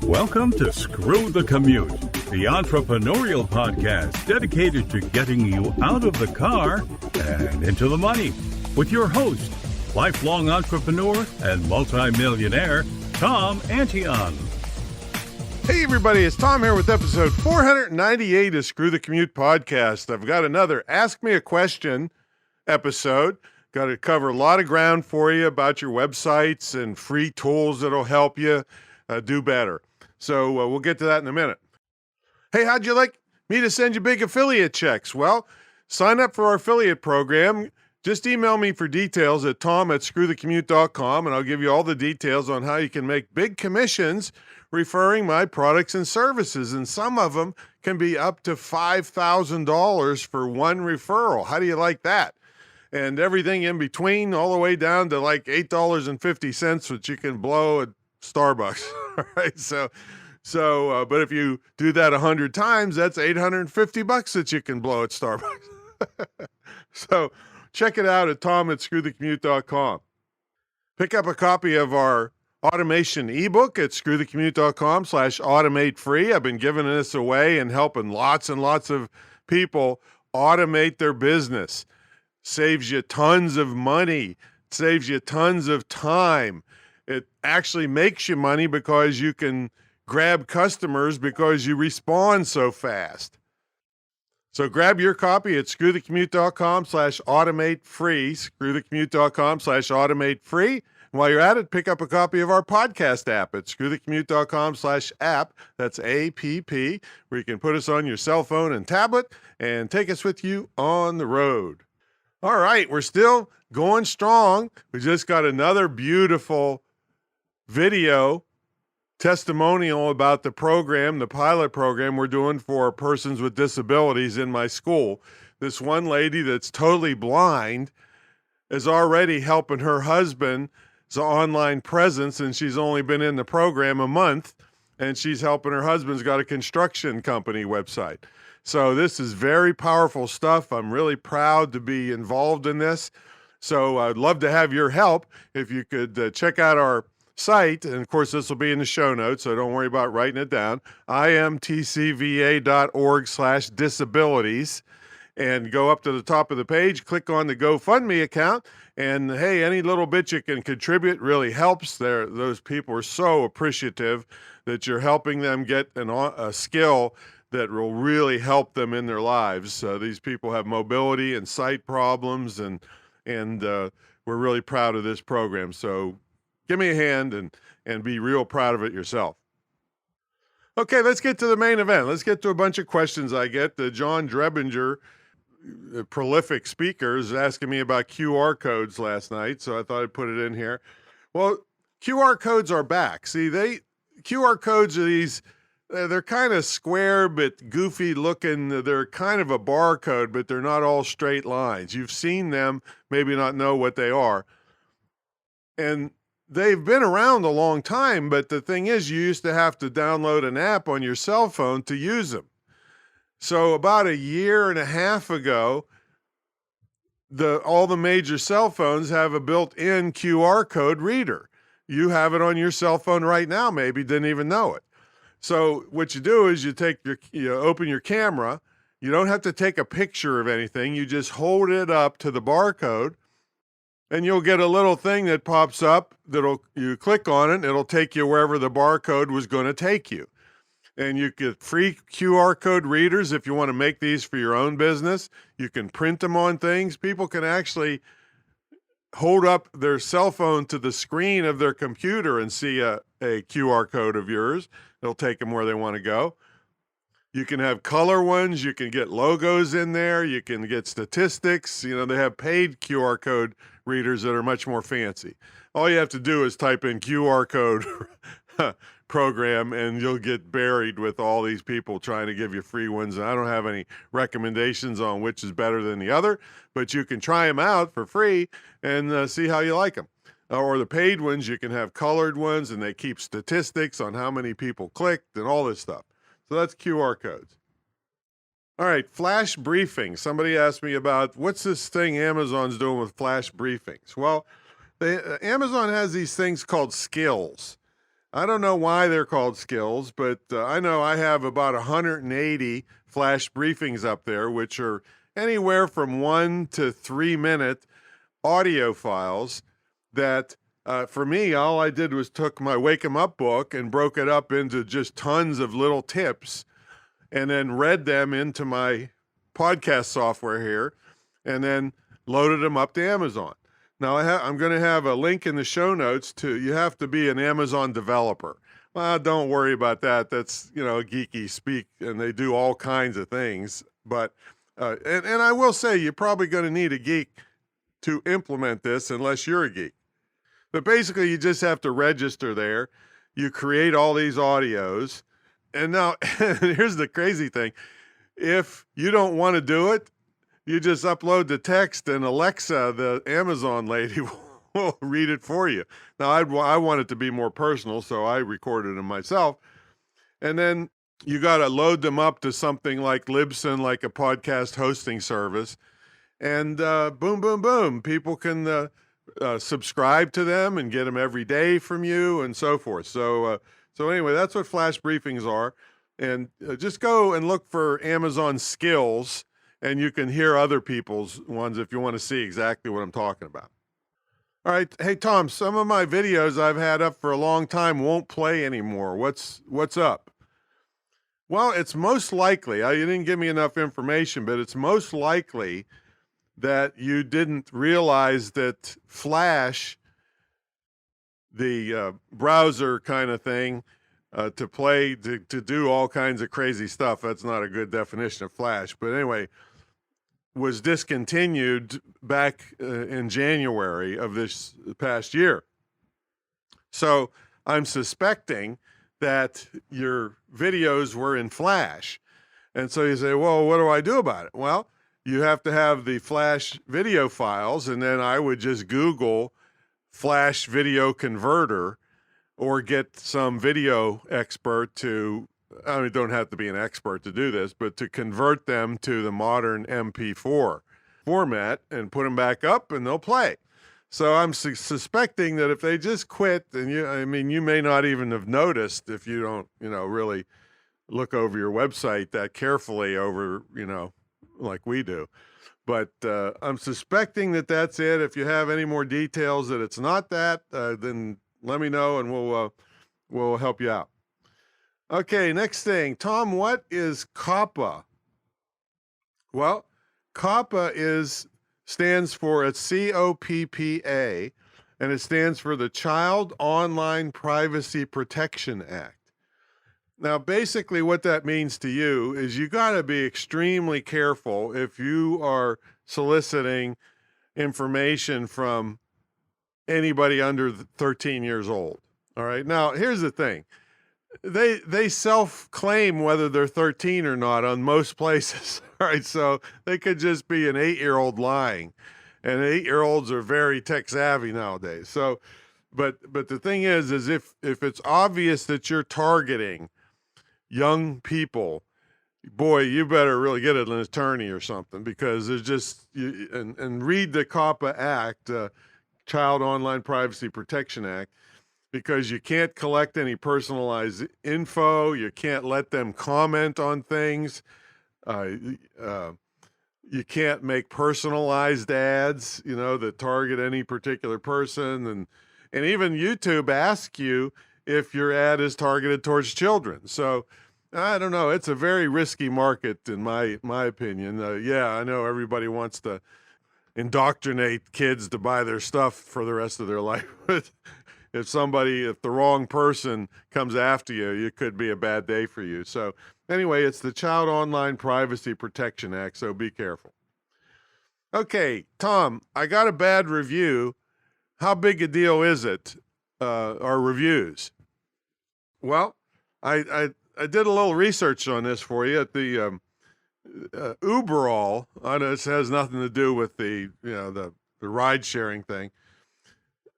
Welcome to Screw the Commute, the entrepreneurial podcast dedicated to getting you out of the car and into the money. With your host, lifelong entrepreneur and multimillionaire, Tom Antion. Hey everybody, it's Tom here with episode 498 of Screw the Commute podcast. I've got another Ask Me a Question episode. Got to cover a lot of ground for you about your websites and free tools that'll help you do better. So we'll get to that in a minute. Hey, how'd you like me to send you big affiliate checks? Well, sign up for our affiliate program. Just email me for details at tom@screwthecommute.com, and I'll give you all the details on how you can make big commissions referring my products and services. And some of them can be up to $5,000 for one referral. How do you like that? And everything in between, all the way down to like $8.50, which you can blow at Starbucks. All right. But if you do that 100 times, that's $850 that you can blow at Starbucks. So check it out at tom@screwthecommute.com. Pick up a copy of our automation ebook at screwthecommute.com/automate free. I've been giving this away and helping lots and lots of people automate their business. Saves you tons of money, saves you tons of time. It actually makes you money because you can grab customers because you respond so fast. So grab your copy at screwthecommute.com/automate free, screwthecommute.com/automate free. And while you're at it, pick up a copy of our podcast app at screwthecommute.com/app. That's APP, where you can put us on your cell phone and tablet and take us with you on the road. All right, we're still going strong. We just got another beautiful video testimonial about the program, the pilot program we're doing for persons with disabilities in my school. This one lady that's totally blind is already helping her husband's online presence, and she's only been in the program a month, and she's helping her husband's got a construction company website. So this is very powerful stuff. I'm really proud to be involved in this. So I'd love to have your help. If you could check out our site, and of course this will be in the show notes, so don't worry about writing it down, imtcva.org/disabilities, and go up to the top of the page, click on the GoFundMe account, and hey, any little bit you can contribute really helps. Those people are so appreciative that you're helping them get a skill that will really help them in their lives. These people have mobility and sight problems, and we're really proud of this program. So give me a hand and be real proud of it yourself. Okay, let's get to the main event. Let's get to a bunch of questions I get. John Drebinger, a prolific speaker, is asking me about QR codes last night, so I thought I'd put it in here. Well, QR codes are back. See, QR codes are these, they're kind of square but goofy looking. They're kind of a barcode, but they're not all straight lines. You've seen them, maybe not know what they are. And they've been around a long time, but the thing is, you used to have to download an app on your cell phone to use them. So about a year and a half ago, all the major cell phones have a built-in QR code reader. You have it on your cell phone right now, maybe didn't even know it. So what you do is you open your camera. You don't have to take a picture of anything. You just hold it up to the barcode, and you'll get a little thing that pops up you click on it, and it'll take you wherever the barcode was going to take you. And you get free QR code readers if you want to make these for your own business. You can print them on things. People can actually hold up their cell phone to the screen of their computer and see a QR code of yours. It'll take them where they want to go. You can have color ones. You can get logos in there. You can get statistics. They have paid QR code readers that are much more fancy. All you have to do is type in QR code program, and you'll get buried with all these people trying to give you free ones. And I don't have any recommendations on which is better than the other, but you can try them out for free and see how you like them. Or the paid ones, you can have colored ones, and they keep statistics on how many people clicked and all this stuff. So that's QR codes. All right, Flash Briefings. Somebody asked me about what's this thing Amazon's doing with Flash Briefings. Well, Amazon has these things called skills. I don't know why they're called skills, but I know I have about 180 Flash briefings up there, which are anywhere from 1 to 3 minute audio files that for me, all I did was took my Wake 'em Up book and broke it up into just tons of little tips and then read them into my podcast software here and then loaded them up to Amazon. Now, I'm going to have a link in the show notes to, you have to be an Amazon developer. Well, don't worry about that. That's, geeky speak, and they do all kinds of things. But, and I will say, you're probably going to need a geek to implement this unless you're a geek. But basically, you just have to register there. You create all these audios. And now, here's the crazy thing. If you don't want to do it, you just upload the text and Alexa, the Amazon lady, will read it for you. Now, I want it to be more personal, so I recorded them myself. And then you got to load them up to something like Libsyn, like a podcast hosting service. And boom, boom, boom. People can subscribe to them and get them every day from you and so forth. So anyway, that's what Flash briefings are. And just go and look for Amazon skills, and you can hear other people's ones if you want to see exactly what I'm talking about. All right. Hey, Tom, some of my videos I've had up for a long time won't play anymore. What's up? Well, it's most likely, you didn't give me enough information, but it's most likely that you didn't realize that Flash, the browser kind of thing, to do all kinds of crazy stuff. That's not a good definition of Flash. But anyway, was discontinued back in January of this past year. So I'm suspecting that your videos were in Flash. And so you say, well, what do I do about it? Well, you have to have the Flash video files, and then I would just Google Flash video converter or get some video expert to, don't have to be an expert to do this, but to convert them to the modern MP4 format and put them back up, and they'll play. So I'm suspecting that if they just quit, and you may not even have noticed if you don't, really look over your website that carefully over, like we do. But I'm suspecting that that's it. If you have any more details that it's not that, then let me know and we'll help you out. Okay, next thing. Tom, what is COPPA? Well, COPPA stands for, it's COPPA, and it stands for the Child Online Privacy Protection Act. Now, basically what that means to you is you got to be extremely careful if you are soliciting information from anybody under 13 years old. All right. Now, here's the thing. They self-claim whether they're 13 or not on most places. All right. So they could just be an 8-year-old lying, and 8-year-olds are very tech savvy nowadays. So, but the thing is if it's obvious that you're targeting young people, boy, you better really get an attorney or something, because there's just, and read the COPPA Act, Child Online Privacy Protection Act, because you can't collect any personalized info. You can't let them comment on things. You can't make personalized ads, that target any particular person. And even YouTube asks you if your ad is targeted towards children. So I don't know. It's a very risky market in my opinion. Yeah, I know everybody wants to indoctrinate kids to buy their stuff for the rest of their life. If the wrong person comes after you, it could be a bad day for you. So anyway, it's the Child Online Privacy Protection Act, so be careful. Okay, Tom, I got a bad review. How big a deal is it, our reviews? Well, I did a little research on this for you at the Uberall. I know this has nothing to do with the ride sharing thing.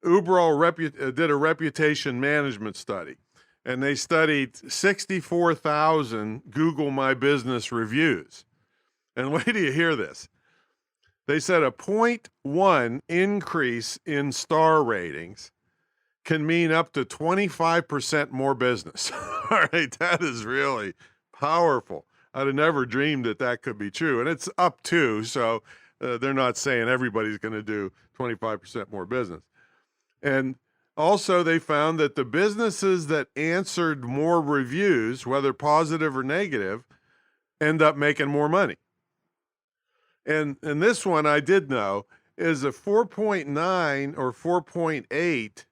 Uberall did a reputation management study, and they studied 64,000 Google My Business reviews. And wait till you hear this. They said a 0.1 increase in star ratings can mean up to 25% more business. All right, that is really powerful. I'd have never dreamed that that could be true. And it's up to, so they're not saying everybody's going to do 25% more business. And also, they found that the businesses that answered more reviews, whether positive or negative, end up making more money. And this one I did know is a 4.9 or 4.8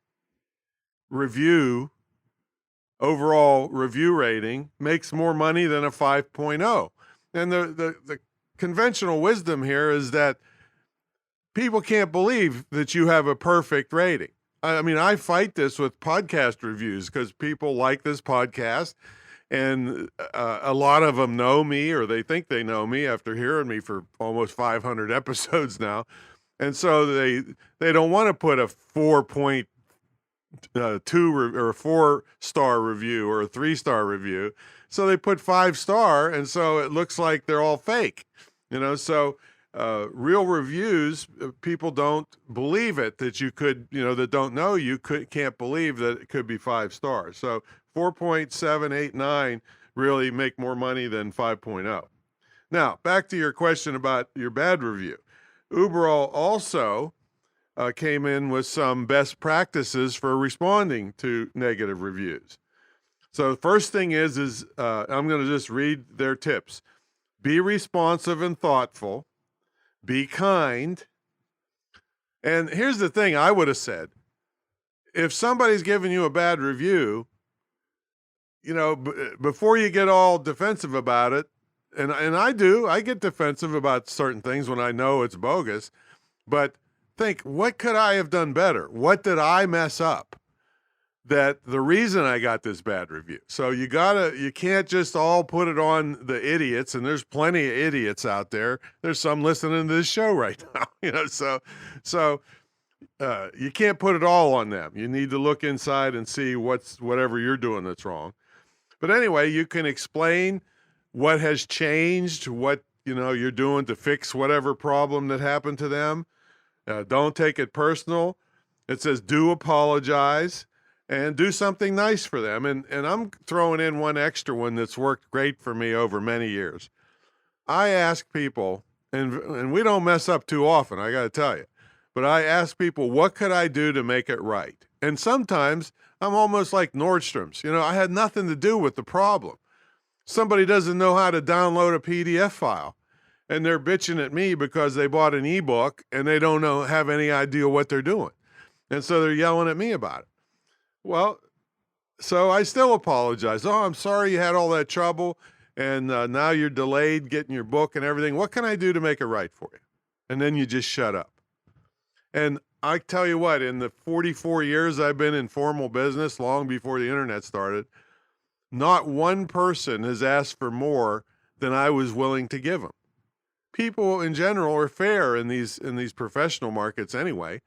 overall review rating makes more money than a 5.0. And the conventional wisdom here is that people can't believe that you have a perfect rating. I mean, I fight this with podcast reviews because people like this podcast, and a lot of them know me, or they think they know me after hearing me for almost 500 episodes now. And so they don't want to put a 4.2 or a 4-star review or a 3-star review. So they put 5-star, and so it looks like they're all fake, so real reviews, people don't believe it, that you could, that don't know you can't believe that it could be 5 stars. So 4.789 really make more money than 5.0. Now, back to your question about your bad review. Uberall also came in with some best practices for responding to negative reviews. So the first thing is I'm going to just read their tips. Be responsive and thoughtful. Be kind. And here's the thing I would have said. If somebody's giving you a bad review, before you get all defensive about it, and I get defensive about certain things when I know it's bogus, but think, what could I have done better? What did I mess up that the reason I got this bad review? So you can't just all put it on the idiots, and there's plenty of idiots out there. There's some listening to this show right now, so you can't put it all on them. You need to look inside and see whatever you're doing that's wrong. But anyway, you can explain what has changed, what you're doing to fix whatever problem that happened to them. Don't take it personal. It says do apologize and do something nice for them. And I'm throwing in one extra one that's worked great for me over many years. I ask people, and we don't mess up too often, I got to tell you, but I ask people, what could I do to make it right? And sometimes I'm almost like Nordstrom's. I had nothing to do with the problem. Somebody doesn't know how to download a PDF file, and they're bitching at me because they bought an ebook and they don't have any idea what they're doing. And so they're yelling at me about it. Well, so I still apologize. Oh, I'm sorry you had all that trouble, and now you're delayed getting your book and everything. What can I do to make it right for you? And then you just shut up. And I tell you what, in the 44 years I've been in formal business, long before the internet started, not one person has asked for more than I was willing to give them. People in general are fair in these professional markets anyway.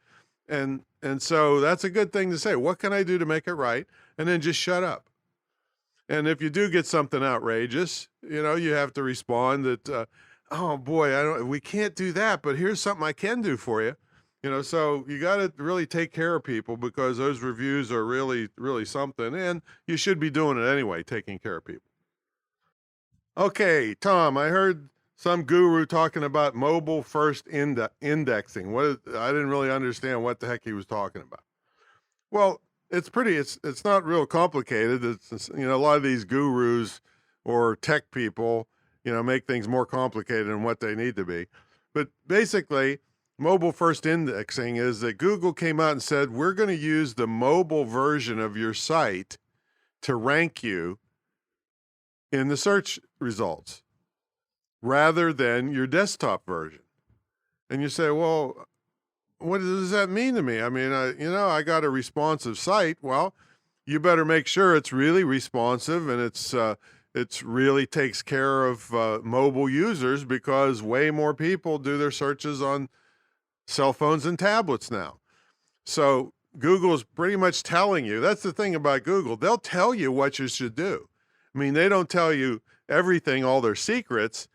And so that's a good thing to say. What can I do to make it right? And then just shut up. And if you do get something outrageous, you have to respond that, oh boy, we can't do that, but here's something I can do for you. So you got to really take care of people, because those reviews are really, really something. And you should be doing it anyway, taking care of people. Okay, Tom, I heard some guru talking about mobile first indexing. I didn't really understand what the heck he was talking about. Well, it's not real complicated. It's a lot of these gurus or tech people, make things more complicated than what they need to be. But basically, mobile first indexing is that Google came out and said, we're going to use the mobile version of your site to rank you in the search results, rather than your desktop version. And you say, well, what does that mean to me? I mean, I got a responsive site. Well, you better make sure it's really responsive, and it's really takes care of mobile users, because way more people do their searches on cell phones and tablets now. So Google's pretty much telling you, that's the thing about Google. They'll tell you what you should do. I mean, they don't tell you everything, all their secrets,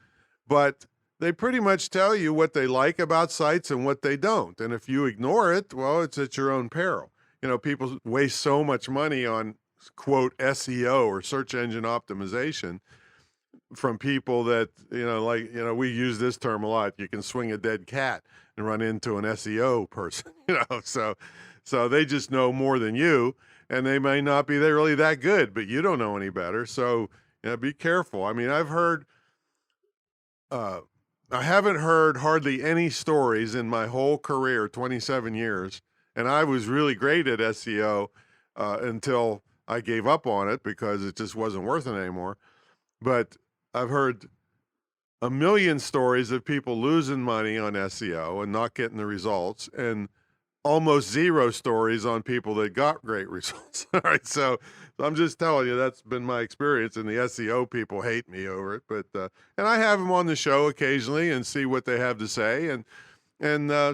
but they pretty much tell you what they like about sites and what they don't. And if you ignore it, well, it's at your own peril. people waste so much money on quote SEO or search engine optimization from people that, we use this term a lot. You can swing a dead cat and run into an SEO person, so they just know more than you, and they may not be really that good, but you don't know any better. So, be careful. I mean, I haven't heard hardly any stories in my whole career, 27 years, and I was really great at SEO until I gave up on it because it just wasn't worth it anymore. But I've heard a million stories of people losing money on SEO and not getting the results, and almost zero stories on people that got great results. All right, so I'm just telling you that's been my experience, and the SEO people hate me over it. But and I have them on the show occasionally and see what they have to say, and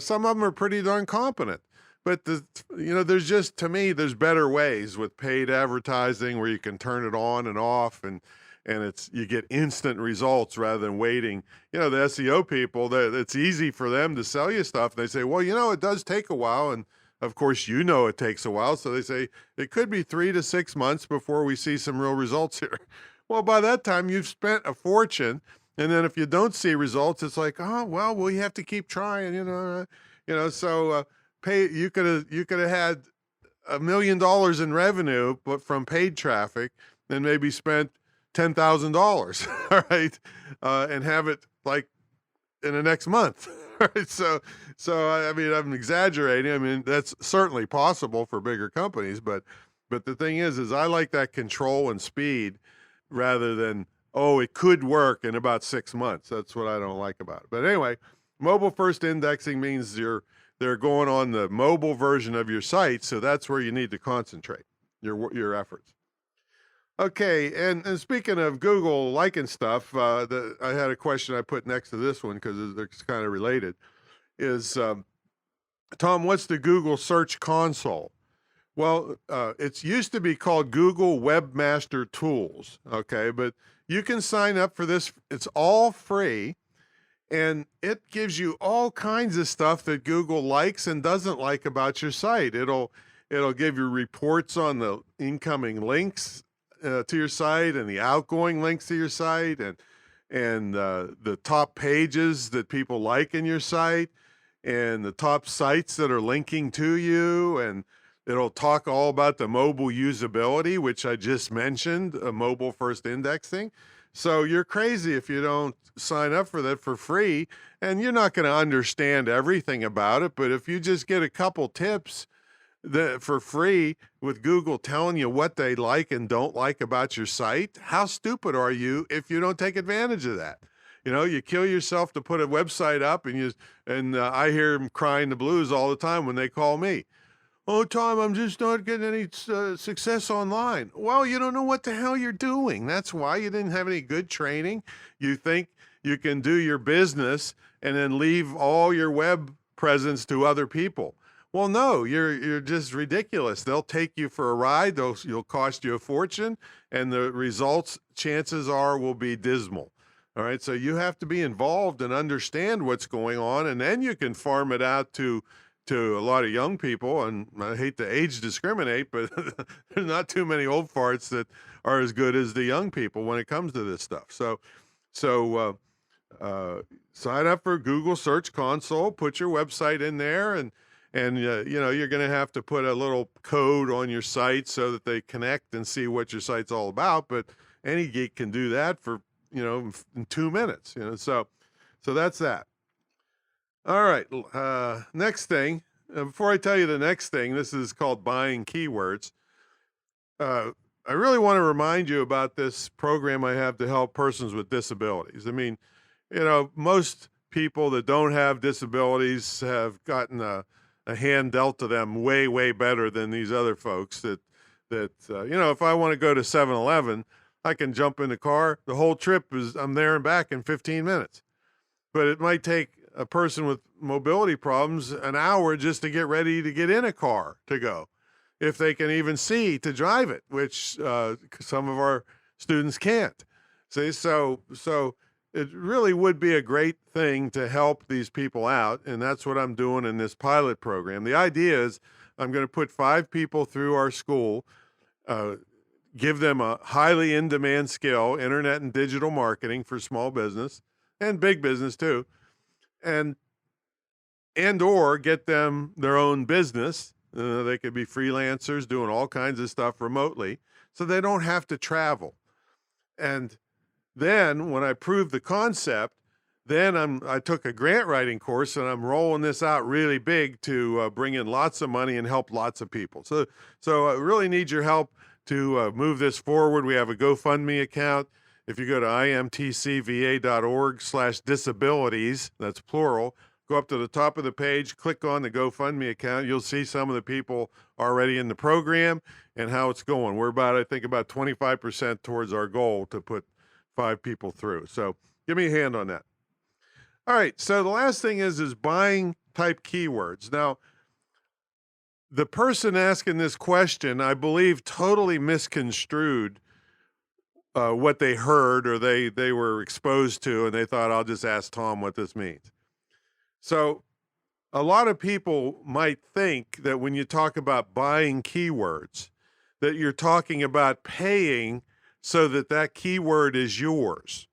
some of them are pretty darn competent. But there's just, to me, there's better ways with paid advertising where you can turn it on and off, and you get instant results rather than waiting. The SEO people, it's easy for them to sell you stuff. They say, well, it does take a while. And of course, it takes a while. So they say it could be 3 to 6 months before we see some real results here. Well, by that time you've spent a fortune. And then if you don't see results, it's like, oh, well, you have to keep trying, so you could have had $1 million in revenue, but from paid traffic, and maybe spent $10,000, all right, and have it like in the next month. Right? So I mean, I'm exaggerating. I mean, that's certainly possible for bigger companies, but the thing is I like that control and speed rather than, it could work in about 6 months. That's what I don't like about it. But anyway, mobile first indexing means they're going on the mobile version of your site, so that's where you need to concentrate your efforts. Okay, and speaking of Google liking stuff, I had a question I put next to this one because they're kind of related. Is Tom, what's the Google Search Console? Well, it's used to be called Google Webmaster Tools. Okay, but you can sign up for this. It's all free, and it gives you all kinds of stuff that Google likes and doesn't like about your site. It'll give you reports on the incoming links to your site and the outgoing links to your site, and the top pages that people like in your site, and the top sites that are linking to you, and it'll talk all about the mobile usability, which I just mentioned, mobile first indexing. So you're crazy if you don't sign up for that for free, and you're not going to understand everything about it, but if you just get a couple tips for free with Google telling you what they like and don't like about your site, how stupid are you if you don't take advantage of that? You kill yourself to put a website up, and I hear them crying the blues all the time when they call me. Oh, Tom, I'm just not getting any success online. Well, you don't know what the hell you're doing. That's why you didn't have any good training. You think you can do your business and then leave all your web presence to other people. Well, no, you're just ridiculous. They'll take you for a ride. You'll cost you a fortune, and the results, chances are, will be dismal. All right, so you have to be involved and understand what's going on, and then you can farm it out to a lot of young people. And I hate to age discriminate, but there's not too many old farts that are as good as the young people when it comes to this stuff. So sign up for Google Search Console, put your website in there, and you're going to have to put a little code on your site so that they connect and see what your site's all about. But any geek can do that for, in 2 minutes, so that's that. All right. Next thing, before I tell you the next thing, this is called buying keywords. I really want to remind you about this program I have to help persons with disabilities. I mean, most people that don't have disabilities have gotten a hand dealt to them way, way better than these other folks that if I want to go to 7-Eleven, I can jump in the car. The whole trip I'm there and back in 15 minutes. But it might take a person with mobility problems an hour just to get ready to get in a car to go, if they can even see to drive it, which some of our students can't. See, so it really would be a great thing to help these people out. And that's what I'm doing in this pilot program. The idea is I'm going to put 5 people through our school, give them a highly in-demand skill, internet and digital marketing for small business and big business too, and or get them their own business. They could be freelancers doing all kinds of stuff remotely, so they don't have to travel. And then when I proved the concept, then I took a grant writing course, and I'm rolling this out really big to bring in lots of money and help lots of people. So I really need your help to move this forward. We have a GoFundMe account. If you go to imtcva.org/disabilities, that's plural, go up to the top of the page, click on the GoFundMe account. You'll see some of the people already in the program and how it's going. We're I think about 25% towards our goal to put 5 people through. So give me a hand on that. All right. So the last thing is buying type keywords. Now, the person asking this question, I believe, totally misconstrued what they heard or they were exposed to, and they thought, I'll just ask Tom what this means. So a lot of people might think that when you talk about buying keywords, that you're talking about paying so that keyword is yours.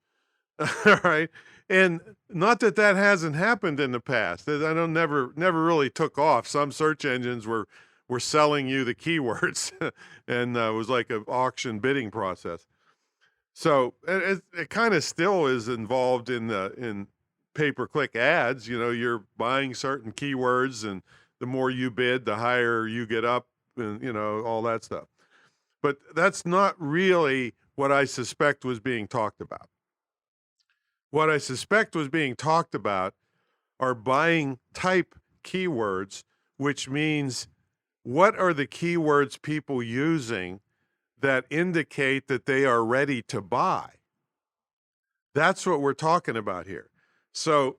All right. And not that hasn't happened in the past. I don't never really took off. Some search engines were selling you the keywords, and it was like an auction bidding process. So it kind of still is involved in pay-per-click ads. You know, you're buying certain keywords, and the more you bid, the higher you get up, and all that stuff. But that's not really what I suspect was being talked about. What I suspect was being talked about are buying type keywords, which means what are the keywords people using that indicate that they are ready to buy? That's what we're talking about here. So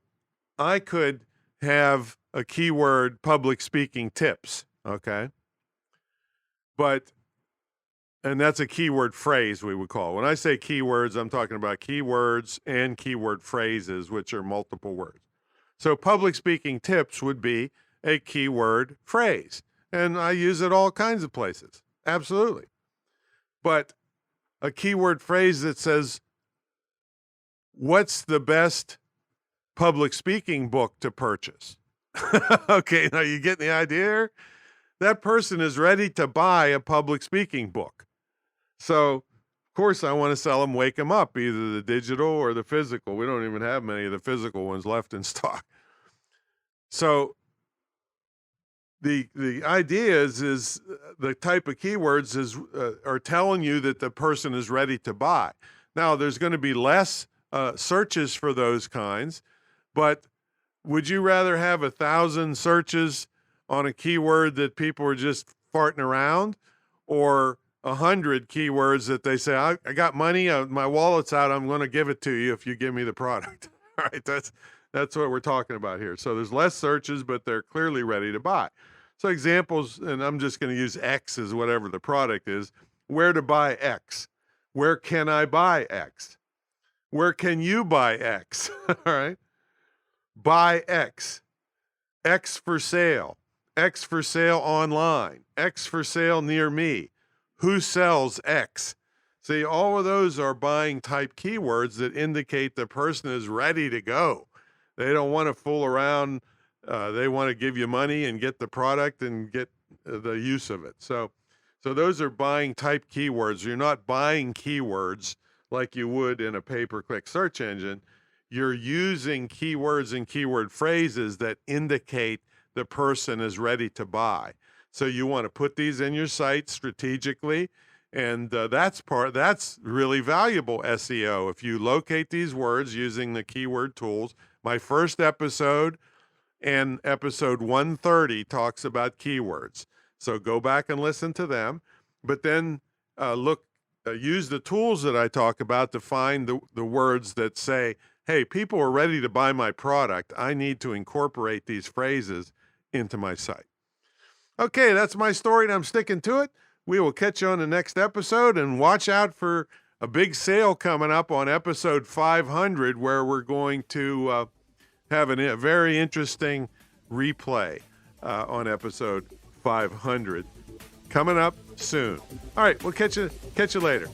I could have a keyword, public speaking tips, okay? And that's a keyword phrase we would call it. When I say keywords, I'm talking about keywords and keyword phrases, which are multiple words. So public speaking tips would be a keyword phrase. And I use it all kinds of places. Absolutely. But a keyword phrase that says, what's the best public speaking book to purchase? Okay, now you getting the idea here? That person is ready to buy a public speaking book. So, of course, I want to sell them Wake 'em Up, either the digital or the physical. We don't even have many of the physical ones left in stock. So the idea is the type of keywords are telling you that the person is ready to buy. Now, there's going to be less searches for those kinds, but would you rather have 1,000 searches on a keyword that people are just farting around, or 100 keywords that they say, I got money, my wallet's out, I'm going to give it to you if you give me the product? All right, that's what we're talking about here. So there's less searches, but they're clearly ready to buy. So examples, and I'm just going to use X as whatever the product is. Where to buy X? Where can I buy X? Where can you buy X? All right. Buy X. X for sale. X for sale online. X for sale near me. Who sells X? See, all of those are buying type keywords that indicate the person is ready to go. They don't want to fool around. They want to give you money and get the product and get the use of it. So those are buying type keywords. You're not buying keywords like you would in a pay-per-click search engine. You're using keywords and keyword phrases that indicate the person is ready to buy. So you want to put these in your site strategically, and that's really valuable SEO. If you locate these words using the keyword tools, my first episode and episode 130 talks about keywords. So go back and listen to them, but then use the tools that I talk about to find the words that say, hey, people are ready to buy my product. I need to incorporate these phrases into my site. Okay, that's my story, and I'm sticking to it. We will catch you on the next episode, and watch out for a big sale coming up on episode 500 where we're going to have a very interesting replay on episode 500 coming up soon. All right, we'll catch you later.